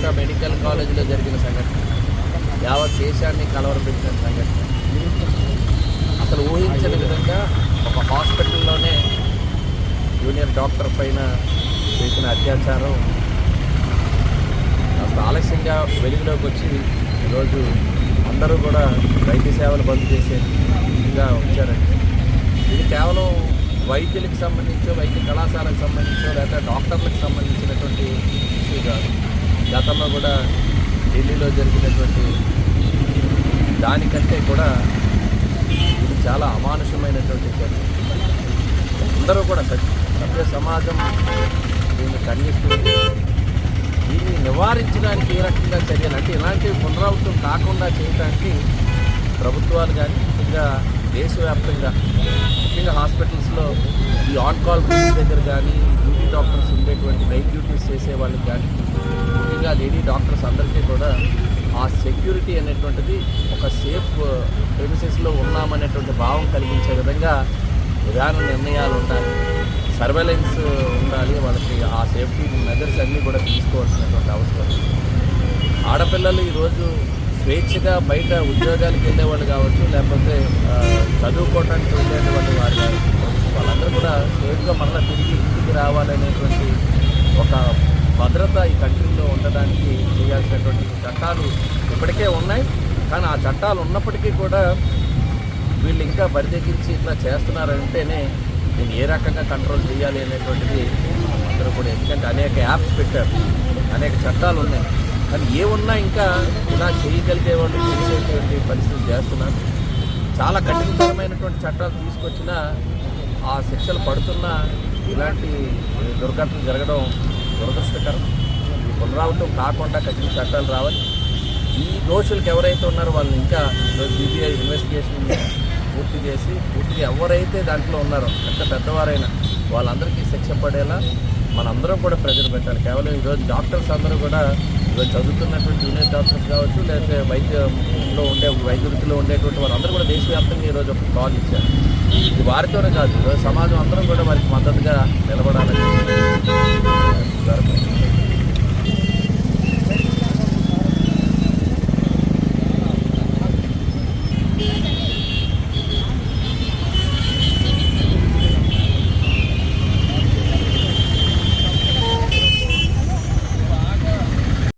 ఒక్క మెడికల్ కాలేజీలో జరిగిన సంఘటన యావత్ దేశాన్ని కలవరపెట్టిన సంఘటన. అసలు ఊహించని విధంగా ఒక హాస్పిటల్లోనే జూనియర్ డాక్టర్ పైన చేసిన అత్యాచారం కాస్త ఆలస్యంగా వెలుగులోకి వచ్చి ఈరోజు అందరూ కూడా వైద్య సేవలు బంద్ చేసేదిగా వచ్చారండి. ఇది కేవలం వైద్యులకు సంబంధించో, వైద్య కళాశాలకు సంబంధించో, లేదా డాక్టర్లకు సంబంధించినటువంటి ఇష్యూ కాదు. గతంలో కూడా ఢిల్లీలో జరిగినటువంటి దానికంటే కూడా ఇది చాలా అమానుషమైనటువంటి చర్య. అందరూ కూడా సభ్య సమాజం దీన్ని ఖండిస్తుంది. దీన్ని నివారించడానికి ఏ రకంగా చర్యలు అంటే ఇలాంటివి పునరావృతం కాకుండా చేయడానికి ప్రభుత్వాలు కానీ ముఖ్యంగా దేశవ్యాప్తంగా ముఖ్యంగా హాస్పిటల్స్లో ఈ ఆన్ కాల్ రూమ్స్ దగ్గర కానీ డ్యూటీ డాక్టర్స్ ఉండేటువంటి నైట్ డ్యూటీస్ చేసే వాళ్ళకి కానీ ముఖ్యంగా లేడీ డాక్టర్స్ అందరికీ కూడా ఆ సెక్యూరిటీ అనేటువంటిది ఒక సేఫ్ ప్రెమిసెస్లో ఉన్నామనేటువంటి భావం కలిగించే విధంగా విధాన నిర్ణయాలు ఉండాలి, సర్వేలెన్స్ ఉండాలి. వాళ్ళకి ఆ సేఫ్టీ మెజర్స్ అన్నీ కూడా తీసుకోవాల్సినటువంటి అవసరం. ఆడపిల్లలు ఈరోజు స్వేచ్ఛగా బయట ఉద్యోగాలకు వెళ్ళేవాళ్ళు కావచ్చు, లేకపోతే చదువుకోవటానికి వెళ్ళేటువంటి వారు కావచ్చు, వాళ్ళందరూ కూడా సేఫ్గా మళ్ళీ తిరిగి ఇంటికి రావాలనేటువంటి ఒక భద్రత ఈ కంట్రీలో ఉండడానికి చేయాల్సినటువంటి చట్టాలు ఇప్పటికే ఉన్నాయి. కానీ ఆ చట్టాలు ఉన్నప్పటికీ కూడా వీళ్ళు ఇంకా బరిదెగించి ఇట్లా చేస్తున్నారంటేనే దీన్ని ఏ రకంగా కంట్రోల్ చేయాలి అనేటువంటిది అందరూ కూడా. ఎందుకంటే అనేక యాప్స్ పెట్టారు, అనేక చట్టాలు ఉన్నాయి, కానీ ఏమున్నా ఇంకా ఇలా చేయగలిగే వాళ్ళు చేసేటువంటి పరిస్థితి చేస్తున్నారు. చాలా కఠినతరమైనటువంటి చట్టాలు తీసుకొచ్చినా ఆ శిక్షలు పడుతున్నా ఇలాంటి దుర్ఘటనలు జరగడం దురదృష్టకరం. ఈ పునరావృతం కాకుండా కఠిన చట్టాలు రావాలి. ఈ దోషులకు ఎవరైతే ఉన్నారో వాళ్ళని ఇంకా సిబిఐ ఇన్వెస్టిగేషన్ పూర్తి చేసి పూర్తిగా ఎవరైతే దాంట్లో ఉన్నారో ఎంత పెద్దవారైనా వాళ్ళందరికీ శిక్ష పడేలా మనందరం కూడా ప్రెజర్ పెట్టాలి. కేవలం ఈరోజు డాక్టర్స్ అందరూ కూడా ఈరోజు చదువుతున్నటువంటి జూనియర్ డాక్టర్స్ కావచ్చు, లేకపోతే వైద్య వృత్తిలో ఉండేటువంటి వారందరూ కూడా దేశవ్యాప్తంగా ఈరోజు ఒక కాల్ ఇచ్చారు. ఇది వారితోనే కాదు, ఈరోజు సమాజం అందరం కూడా వారికి మద్దతుగా నిలబడాలని